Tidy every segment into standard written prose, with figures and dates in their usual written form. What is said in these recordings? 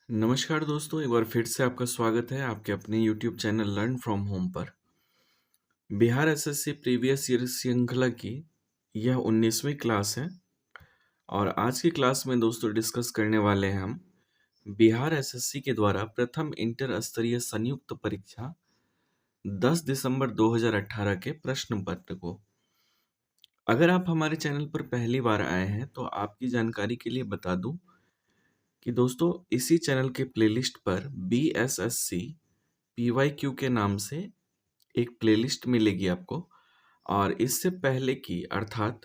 नमस्कार दोस्तों, एक बार फिर से आपका स्वागत है आपके अपने YouTube channel learn from home पर। बिहार एसएससी प्रीवियस ईयर श्रृंखला की यह 19वीं क्लास है और आज की क्लास में दोस्तों डिस्कस करने वाले हैं हम बिहार एसएससी के द्वारा प्रथम इंटर स्तरीय संयुक्त परीक्षा 10 दिसंबर 2018 के प्रश्न पत्र को। अगर आप हमारे चैनल पर पहली बार आए हैं तो आपकी जानकारी के लिए बता दूं कि दोस्तों इसी चैनल के प्लेलिस्ट पर BSSC PYQ के नाम से एक प्लेलिस्ट मिलेगी आपको। और इससे पहले की अर्थात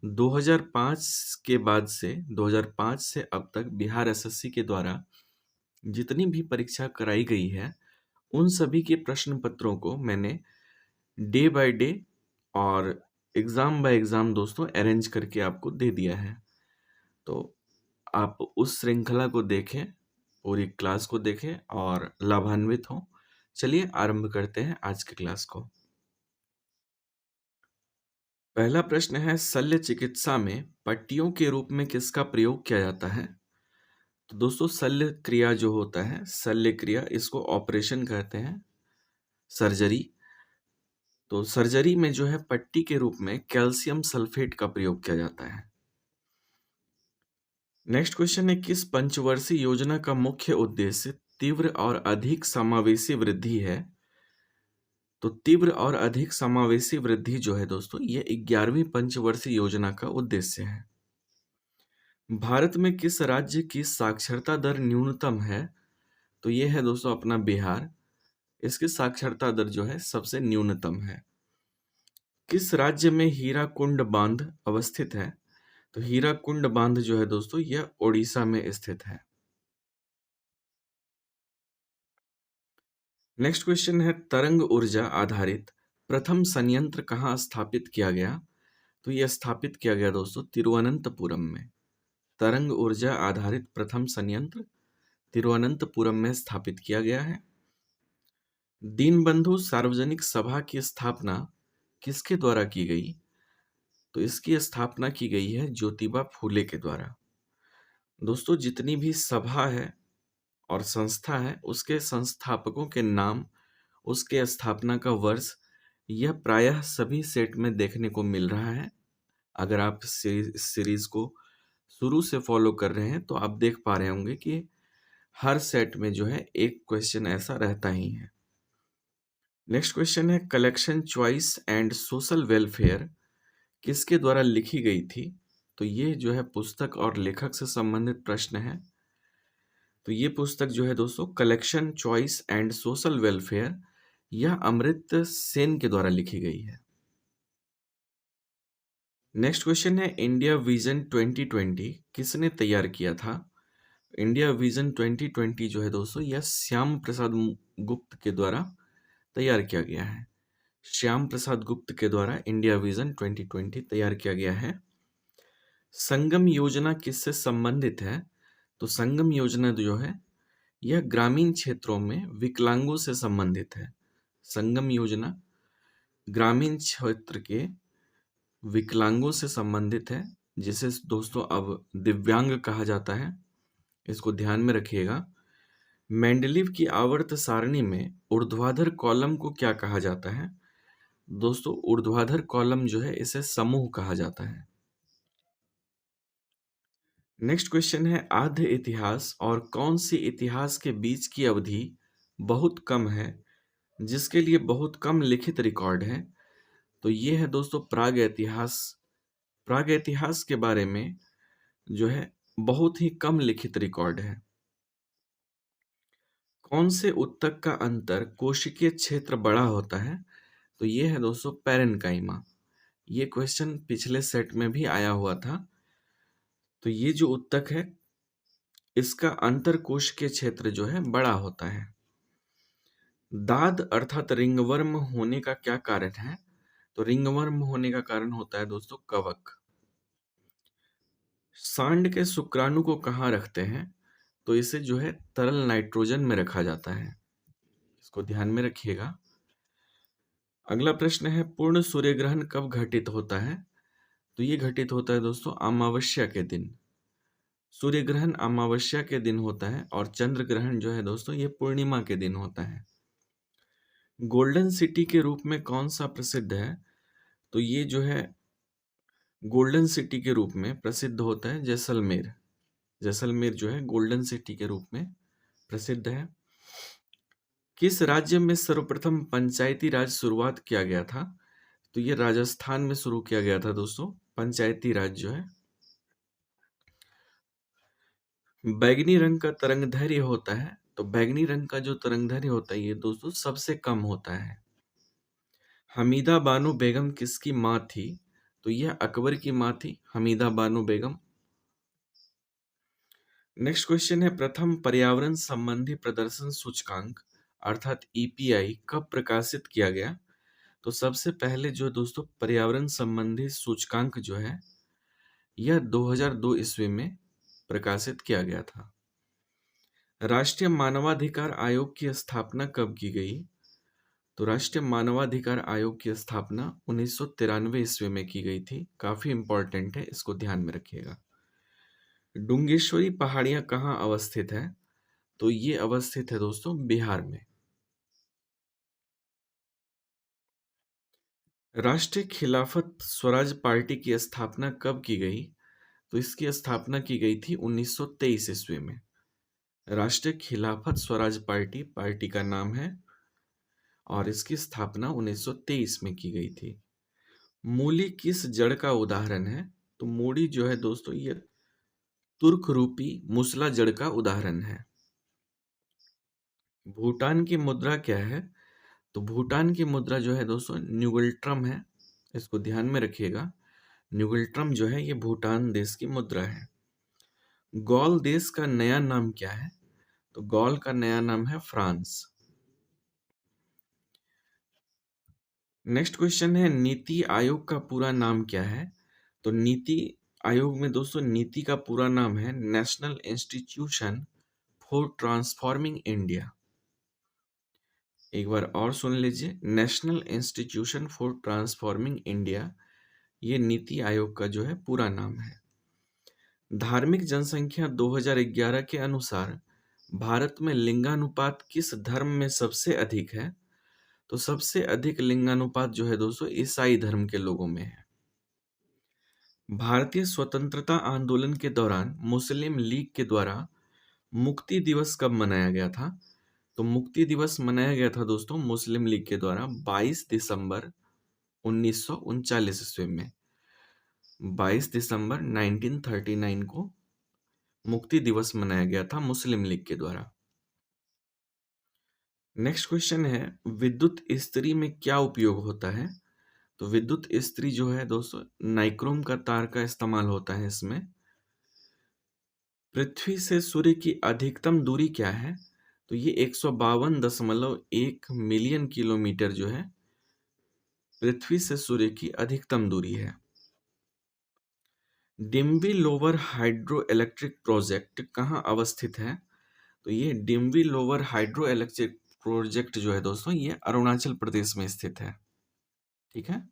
2005 के बाद से 2005 से अब तक बिहार एसएससी के द्वारा जितनी भी परीक्षा कराई गई है उन सभी के प्रश्न पत्रों को मैंने डे बाय डे और एग्जाम बाय एग्जाम दोस्तों अरेंज करके आपको दे दिया है। तो आप उस श्रृंखला को देखें, पूरी क्लास को देखें और लाभान्वित हों। चलिए आरंभ करते हैं आज की क्लास को। पहला प्रश्न है, शल्य चिकित्सा में पट्टियों के रूप में किसका प्रयोग किया जाता है? तो दोस्तों शल्य क्रिया जो होता है, शल्य क्रिया, इसको ऑपरेशन कहते हैं, सर्जरी। तो सर्जरी में जो है पट्टी के रूप में कैल्शियम सल्फेट का प्रयोग किया जाता है। नेक्स्ट क्वेश्चन है, किस पंचवर्षीय योजना का मुख्य उद्देश्य तीव्र और अधिक समावेशी वृद्धि है? तो तीव्र और अधिक समावेशी वृद्धि जो है दोस्तों, ये 11वीं पंचवर्षीय योजना का उद्देश्य है। भारत में किस राज्य की साक्षरता दर न्यूनतम है? तो ये है दोस्तों अपना बिहार। इसकी साक्षरता दर जो है सबसे न्यूनतम है। किस राज्य में हीराकुंड बांध अवस्थित है? तो हीराकुंड बांध जो है दोस्तों यह ओडिशा में स्थित है। नेक्स्ट क्वेश्चन है, तरंग ऊर्जा आधारित प्रथम संयंत्र कहाँ स्थापित किया गया? तो यह स्थापित किया गया दोस्तों तिरुवनंतपुरम में। तरंग ऊर्जा आधारित प्रथम संयंत्र तिरुवनंतपुरम में स्थापित किया गया है। दीनबंधु सार्वजनिक सभा की स्थापना किसके द्वारा की गई? तो इसकी स्थापना की गई है ज्योतिबा फूले के द्वारा। दोस्तों जितनी भी सभा है और संस्था है उसके संस्थापकों के नाम, उसके स्थापना का वर्ष, यह प्रायः सभी सेट में देखने को मिल रहा है। अगर आप सीरीज को शुरू से फॉलो कर रहे हैं तो आप देख पा रहे होंगे कि हर सेट में जो है एक क्वेश्चन ऐसा रहता ही है। नेक्स्ट क्वेश्चन है, collection choice and social welfare किसके द्वारा लिखी गई थी? तो ये जो है पुस्तक और लेखक से संबंधित प्रश्न है। तो ये पुस्तक जो है दोस्तों collection choice and social welfare, यह अमृत सेन के द्वारा लिखी गई है। नेक्स्ट क्वेश्चन है, इंडिया विजन 2020 किसने तैयार किया था? इंडिया विजन 2020 जो है दोस्तों यह श्याम प्रसाद गुप्त के द्वारा तैयार किया गया है। श्याम प्रसाद गुप्त के द्वारा इंडिया विजन 2020 तैयार किया गया है। संगम योजना किससे संबंधित है? तो संगम योजना जो है यह ग्रामीण क्षेत्रों में विकलांगों से संबंधित है। संगम योजना ग्रामीण क्षेत्र के विकलांगों से संबंधित है, जिसे दोस्तों अब दिव्यांग कहा जाता है। इसको ध्यान में रखिएगा। मेंडलीव की आवर्त सारणी में ऊर्ध्वाधर कॉलम को क्या कहा जाता है? दोस्तों ऊर्ध्वाधर कॉलम जो है इसे समूह कहा जाता है। नेक्स्ट क्वेश्चन है, आद्य इतिहास और कौन सी इतिहास के बीच की अवधि बहुत कम है जिसके लिए बहुत कम लिखित रिकॉर्ड है? तो ये है दोस्तों प्राग इतिहास। प्राग इतिहास के बारे में जो है बहुत ही कम लिखित रिकॉर्ड है। कौन से उत्तक का अंतर कोशिकीय क्षेत्र बड़ा होता है? तो ये है दोस्तों पैरेन्काइमा। ये क्वेश्चन पिछले सेट में भी आया हुआ था। तो ये जो उत्तक है इसका अंतर कोशिकीय क्षेत्र जो है बड़ा होता है। दाद अर्थात रिंगवर्म होने का क्या कारण है? तो रिंगवर्म होने का कारण होता है दोस्तों कवक। सांड के शुक्राणु को कहाँ रखते हैं? तो इसे जो है तरल नाइट्रोजन में रखा जाता है। इसको ध्यान में रखिएगा। अगला प्रश्न है, पूर्ण सूर्य ग्रहण कब घटित होता है? तो ये घटित होता है दोस्तों अमावस्या के दिन। सूर्य ग्रहण अमावस्या के दिन होता है और चंद्र ग्रहण जो है दोस्तों ये पूर्णिमा के दिन होता है। गोल्डन सिटी के रूप में कौन सा प्रसिद्ध है? तो ये जो है गोल्डन सिटी के रूप में प्रसिद्ध होता है जैसलमेर। जैसलमेर जो है गोल्डन सिटी के रूप में प्रसिद्ध है। किस राज्य में सर्वप्रथम पंचायती राज शुरुआत किया गया था? तो ये राजस्थान में शुरू किया गया था दोस्तों, पंचायती राज जो है। बैगनी रंग का तरंगदैर्घ्य होता है, तो बैगनी रंग का जो तरंगदैर्घ्य होता है ये दोस्तों सबसे कम होता है। हमीदा बानो बेगम किसकी माँ थी? तो यह अकबर की माँ थी, हमीदा बानो बेगम। नेक्स्ट क्वेश्चन है, प्रथम पर्यावरण संबंधी प्रदर्शन सूचकांक अर्थात ईपीआई कब प्रकाशित किया गया? तो सबसे पहले जो दोस्तों पर्यावरण संबंधी सूचकांक जो है यह 2002 ईस्वी में प्रकाशित किया गया था। राष्ट्रीय मानवाधिकार आयोग की स्थापना कब की गई? तो राष्ट्रीय मानवाधिकार आयोग की स्थापना 1993 ईस्वी में की गई थी। काफी इंपॉर्टेंट है, इसको ध्यान में रखिएगा। डुंगेश्वरी पहाड़ियां कहाँ अवस्थित है? तो ये अवस्थित है दोस्तों बिहार में। राष्ट्रीय खिलाफत स्वराज पार्टी की स्थापना कब की गई? तो इसकी स्थापना की गई थी 1923 ईस्वी में। राष्ट्रीय खिलाफत स्वराज पार्टी पार्टी का नाम है और इसकी स्थापना 1923 में की गई थी। मूली किस जड़ का उदाहरण है? तो मूली जो है दोस्तों ये तुर्क रूपी मुसला जड़ का उदाहरण है। भूटान की मुद्रा क्या है? तो भूटान की मुद्रा जो है दोस्तों न्यूगल्ट्रम है, इसको ध्यान में रखिएगा। न्यूगल्ट्रम जो है ये भूटान देश की मुद्रा है। गौल देश का नया नाम क्या है? तो गौल का नया नाम है फ्रांस। नेक्स्ट क्वेश्चन है, नीति आयोग का पूरा नाम क्या है? तो नीति आयोग में दोस्तों नीति का पूरा नाम है national institution for transforming India. एक बार और सुन लीजिए, national institution for transforming India, ये नीति आयोग का जो है पूरा नाम है। धार्मिक जनसंख्या 2011 के अनुसार भारत में लिंगानुपात किस धर्म में सबसे अधिक है? तो सबसे अधिक लिंगानुपात जो है दोस्तों ईसाई धर्म के लोगों में है। भारतीय स्वतंत्रता आंदोलन के दौरान मुस्लिम लीग के द्वारा मुक्ति दिवस कब मनाया गया था? तो मुक्ति दिवस मनाया गया था दोस्तों मुस्लिम लीग के द्वारा 22 दिसंबर 1939 ईस्वी में। 22 दिसंबर 1939 को मुक्ति दिवस मनाया गया था मुस्लिम लीग के द्वारा। नेक्स्ट क्वेश्चन है, विद्युत इस्त्री में क्या उपयोग होता है? तो विद्युत इस्त्री जो है दोस्तों नाइक्रोम का तार का इस्तेमाल होता है इसमें। पृथ्वी से सूर्य की अधिकतम दूरी क्या है? तो ये 152.1 मिलियन किलोमीटर जो है पृथ्वी से सूर्य की अधिकतम दूरी है। डिम्बी लोअर हाइड्रो इलेक्ट्रिक प्रोजेक्ट कहाँ अवस्थित है? तो ये डिम्बी लोअर हाइड्रो इलेक्ट्रिक प्रोजेक्ट जो है दोस्तों ये अरुणाचल प्रदेश में स्थित है। ठीक है।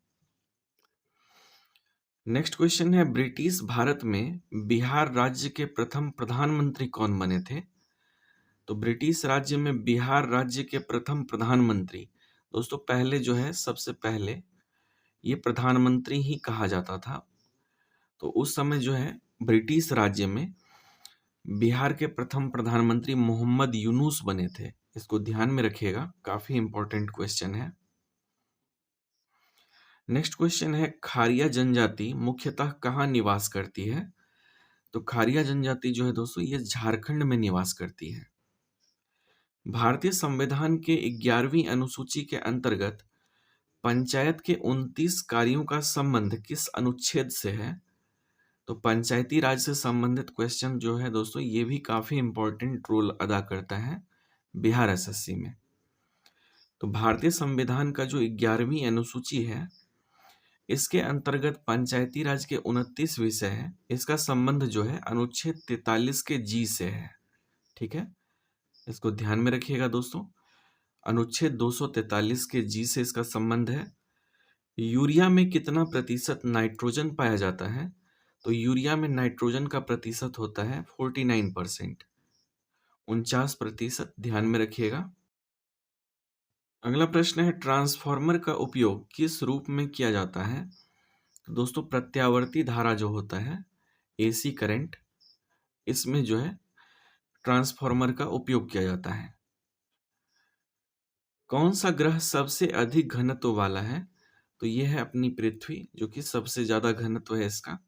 नेक्स्ट क्वेश्चन है, ब्रिटिश भारत में बिहार राज्य के प्रथम प्रधानमंत्री कौन बने थे? तो ब्रिटिश राज्य में बिहार राज्य के प्रथम प्रधानमंत्री दोस्तों पहले जो है सबसे पहले ये प्रधानमंत्री ही कहा जाता था। तो उस समय जो है ब्रिटिश राज्य में बिहार के प्रथम प्रधानमंत्री मोहम्मद यूनुस बने थे। इसको ध्यान में रखिएगा, काफी इंपॉर्टेंट क्वेश्चन है। नेक्स्ट क्वेश्चन है, खारिया जनजाति मुख्यतः कहाँ निवास करती है? तो खारिया जनजाति जो है दोस्तों ये झारखंड में निवास करती है। भारतीय संविधान के 11वीं अनुसूची के अंतर्गत पंचायत के 29 कार्यों का संबंध किस अनुच्छेद से है? तो पंचायती राज से संबंधित क्वेश्चन जो है दोस्तों ये भी काफी इंपॉर्टेंट रोल अदा करता है बिहार एसएससी में। तो भारतीय संविधान का जो 11वीं अनुसूची है इसके अंतर्गत पंचायती राज के 29 विषय हैं, इसका संबंध जो है अनुच्छेद 43 के जी से है। ठीक है, इसको ध्यान में रखिएगा दोस्तों, अनुच्छेद 243 के जी से इसका संबंध है। यूरिया में कितना प्रतिशत नाइट्रोजन पाया जाता है? तो यूरिया में नाइट्रोजन का प्रतिशत होता है 49%, 49% ध्यान में रखिएगा। अगला प्रश्न है ट्रांसफार्मर का उपयोग किस रूप में किया जाता है? तो दोस्तों प्रत्यावर्ती धारा जो होता है, एसी करंट, इसमें जो है ट्रांसफार्मर का उपयोग किया जाता है। कौन सा ग्रह सबसे अधिक घनत्व वाला है? तो यह है अपनी पृथ्वी, जो कि सबसे ज्यादा घनत्व है इसका।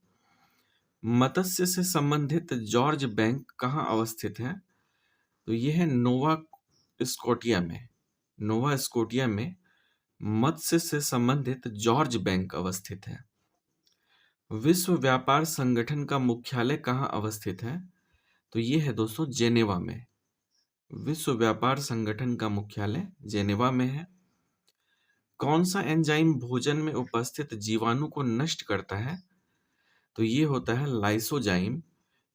मत्स्य से संबंधित जॉर्ज बैंक कहाँ अवस्थित है? तो यह है नोवा स्कोटिया में। नोवा स्कोटिया में मत्स्य से संबंधित जॉर्ज बैंक अवस्थित है। विश्व व्यापार संगठन का मुख्यालय कहाँ अवस्थित है? तो ये है दोस्तों जेनेवा में। विश्व व्यापार संगठन का मुख्यालय जेनेवा में है। कौन सा एंजाइम भोजन में उपस्थित जीवाणु को नष्ट करता है? तो ये होता है लाइसोजाइम,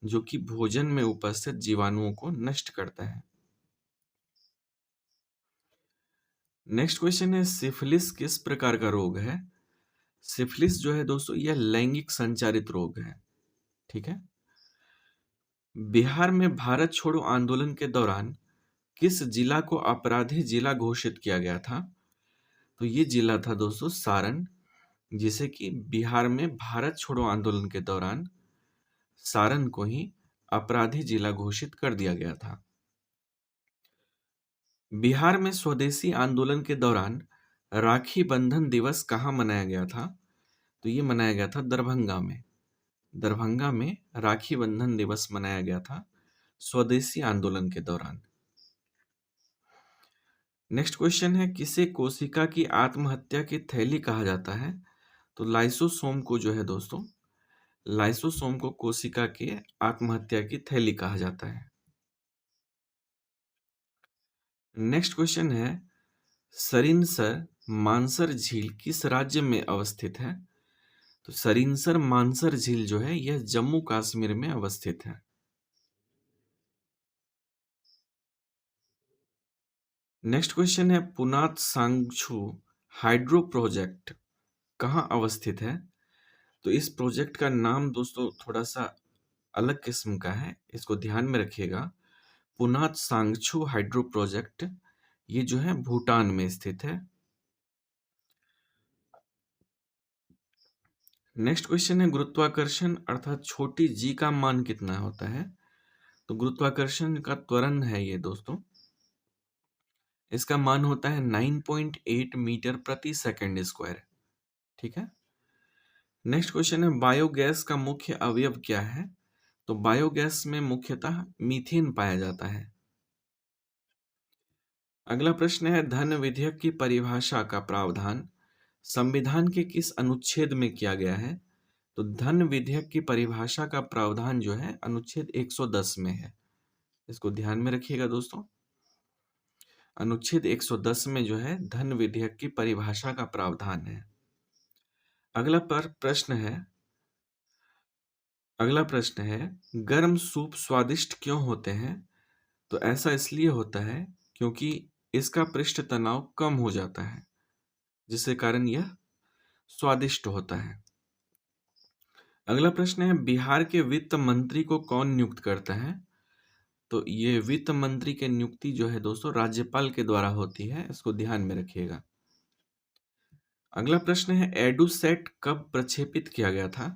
जो कि भोजन में उपस्थित जीवाणुओं को नष्ट करता है। नेक्स्ट क्वेश्चन है सिफिलिस किस प्रकार का रोग है? सिफिलिस जो है दोस्तों यह लैंगिक संचारित रोग है। ठीक है। बिहार में भारत छोड़ो आंदोलन के दौरान किस जिला को अपराधी जिला घोषित किया गया था? तो ये जिला था दोस्तों सारण, जिसे कि बिहार में भारत छोड़ो आंदोलन के दौरान सारण को ही अपराधी जिला घोषित कर दिया गया था। बिहार में स्वदेशी आंदोलन के दौरान राखी बंधन दिवस कहाँ मनाया गया था? तो ये मनाया गया था दरभंगा में। दरभंगा में राखी बंधन दिवस मनाया गया था स्वदेशी आंदोलन के दौरान। नेक्स्ट क्वेश्चन है किसे कोशिका की आत्महत्या की थैली कहा जाता है? तो लाइसोसोम को जो है दोस्तों, लाइसोसोम को कोशिका के आत्महत्या की थैली कहा जाता है। नेक्स्ट क्वेश्चन है सरिनसर मानसर झील किस राज्य में अवस्थित है? तो सरिनसर मानसर झील जो है यह जम्मू कश्मीर में अवस्थित है। नेक्स्ट क्वेश्चन है पुनात सांगछू हाइड्रो प्रोजेक्ट कहाँ अवस्थित है? तो इस प्रोजेक्ट का नाम दोस्तों थोड़ा सा अलग किस्म का है, इसको ध्यान में रखिएगा। पुनात सांगछू हाइड्रो प्रोजेक्ट ये जो है भूटान में स्थित है। नेक्स्ट क्वेश्चन है गुरुत्वाकर्षण अर्थात छोटी जी का मान कितना होता है? तो गुरुत्वाकर्षण का त्वरण है ये दोस्तों, इसका मान होता है 9.8 मीटर प्रति सेकंड स्क्वायर। ठीक है। नेक्स्ट क्वेश्चन है बायोगैस का मुख्य अवयव क्या है? तो बायोगैस में मुख्यतः मीथेन पाया जाता है। अगला प्रश्न है धन विधेयक की परिभाषा का प्रावधान संविधान के किस अनुच्छेद में किया गया है? तो धन विधेयक की परिभाषा का प्रावधान जो है अनुच्छेद 110 में है। इसको ध्यान में रखिएगा दोस्तों। अनुच्छेद 110 में जो है धन विधेयक की परिभाषा का प्रावधान है। अगला प्रश्न है गर्म सूप स्वादिष्ट क्यों होते हैं? तो ऐसा इसलिए होता है क्योंकि इसका पृष्ठ तनाव कम हो जाता है, जिसके कारण यह स्वादिष्ट होता है। अगला प्रश्न है बिहार के वित्त मंत्री को कौन नियुक्त करता है? तो ये वित्त मंत्री की नियुक्ति जो है दोस्तों राज्यपाल के द्वारा होती है, इसको ध्यान में रखिएगा। अगला प्रश्न है एडुसेट कब प्रक्षेपित किया गया था?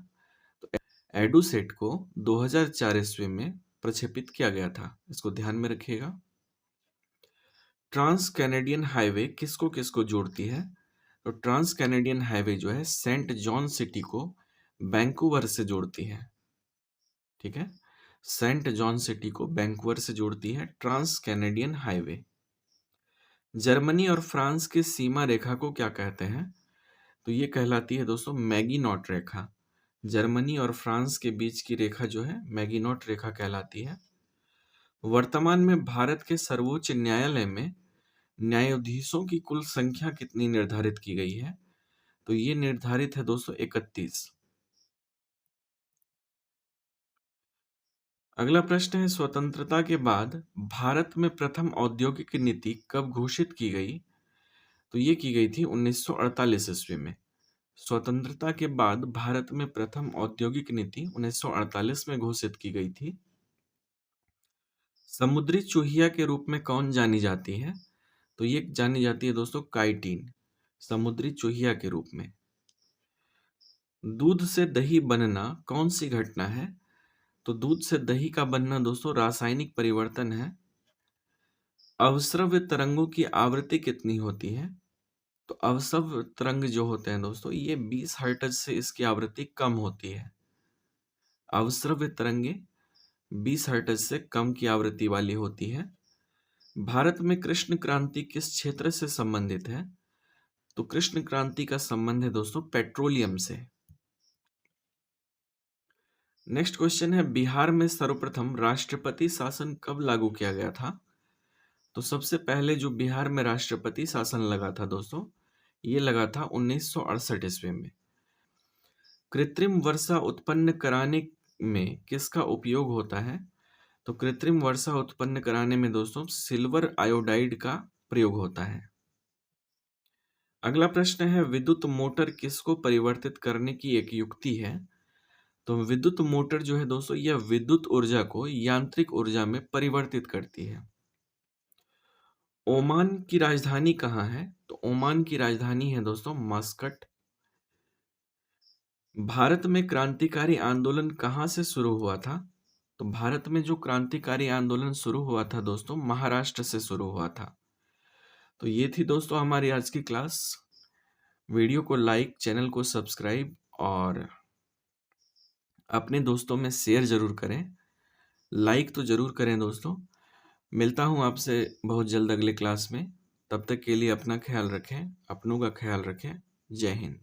तो एडुसेट को 2004 ईस्वी में प्रक्षेपित किया गया था, इसको ध्यान में रखिएगा। ट्रांस कैनेडियन हाईवे किसको किसको जोड़ती है? तो ट्रांस कैनेडियन हाईवे जो है सेंट जॉन सिटी को वैंकूवर से जोड़ती है। ठीक है। सेंट जॉन सिटी को वैंकूवर से जोड़ती है ट्रांस कैनेडियन हाईवे। जर्मनी और फ्रांस की सीमा रेखा को क्या कहते हैं? तो ये कहलाती है दोस्तों मैगिनॉट रेखा। जर्मनी और फ्रांस के बीच की रेखा जो है मैगिनॉट रेखा कहलाती है। वर्तमान में भारत के सर्वोच्च न्यायालय में न्यायाधीशों की कुल संख्या कितनी निर्धारित की गई है? तो ये निर्धारित है दोस्तों 31। अगला प्रश्न है स्वतंत्रता के बाद भारत में प्रथम औद्योगिक नीति कब घोषित की गई? तो ये की गई थी 1948 ईस्वी में। स्वतंत्रता के बाद भारत में प्रथम औद्योगिक नीति 1948 में घोषित की गई थी। समुद्री चूहिया के रूप में कौन जानी जाती है? तो ये जानी जाती है दोस्तों काइटिन, समुद्री चूहिया के रूप में। दूध से दही बनना कौन सी घटना है? तो दूध से दही का बनना दोस्तों रासायनिक परिवर्तन है। अवस्रव्य तरंगों की आवृत्ति कितनी होती है? तो अवस्रव तरंग जो होते हैं दोस्तों, ये 20 हर्ट्ज से इसकी आवृत्ति कम होती है। अवस्रव्य तरंगे 20 हर्ट्ज से कम की आवृत्ति वाली होती है। भारत में कृष्ण क्रांति किस क्षेत्र से संबंधित है? तो कृष्ण क्रांति का संबंध है दोस्तों पेट्रोलियम से। नेक्स्ट क्वेश्चन है, बिहार में सर्वप्रथम राष्ट्रपति शासन कब लागू किया गया था? तो सबसे पहले जो बिहार में राष्ट्रपति शासन लगा था दोस्तों, ये लगा था 1968 ईस्वी में। कृत्रिम वर्षा उत्पन्न कराने में किसका उपयोग होता है? तो कृत्रिम वर्षा उत्पन्न कराने में दोस्तों सिल्वर आयोडाइड का प्रयोग होता है। अगला प्रश्न है, विद्युत मोटर किसको परिवर्तित करने की एक युक्ति है? तो विद्युत मोटर जो है दोस्तों, यह विद्युत ऊर्जा को यांत्रिक ऊर्जा में परिवर्तित करती है। ओमान की राजधानी कहाँ है? तो ओमान की राजधानी है दोस्तों मस्कट। भारत में क्रांतिकारी आंदोलन कहाँ से शुरू हुआ था? तो भारत में जो क्रांतिकारी आंदोलन शुरू हुआ था दोस्तों, महाराष्ट्र से शुरू हुआ था। तो ये थी दोस्तों हमारी आज की क्लास। वीडियो को लाइक, चैनल को सब्सक्राइब और अपने दोस्तों में शेयर जरूर करें। लाइक तो जरूर करें दोस्तों। मिलता हूँ आपसे बहुत जल्द अगले क्लास में। तब तक के लिए अपना ख्याल रखें, अपनों का ख्याल रखें। जय हिंद।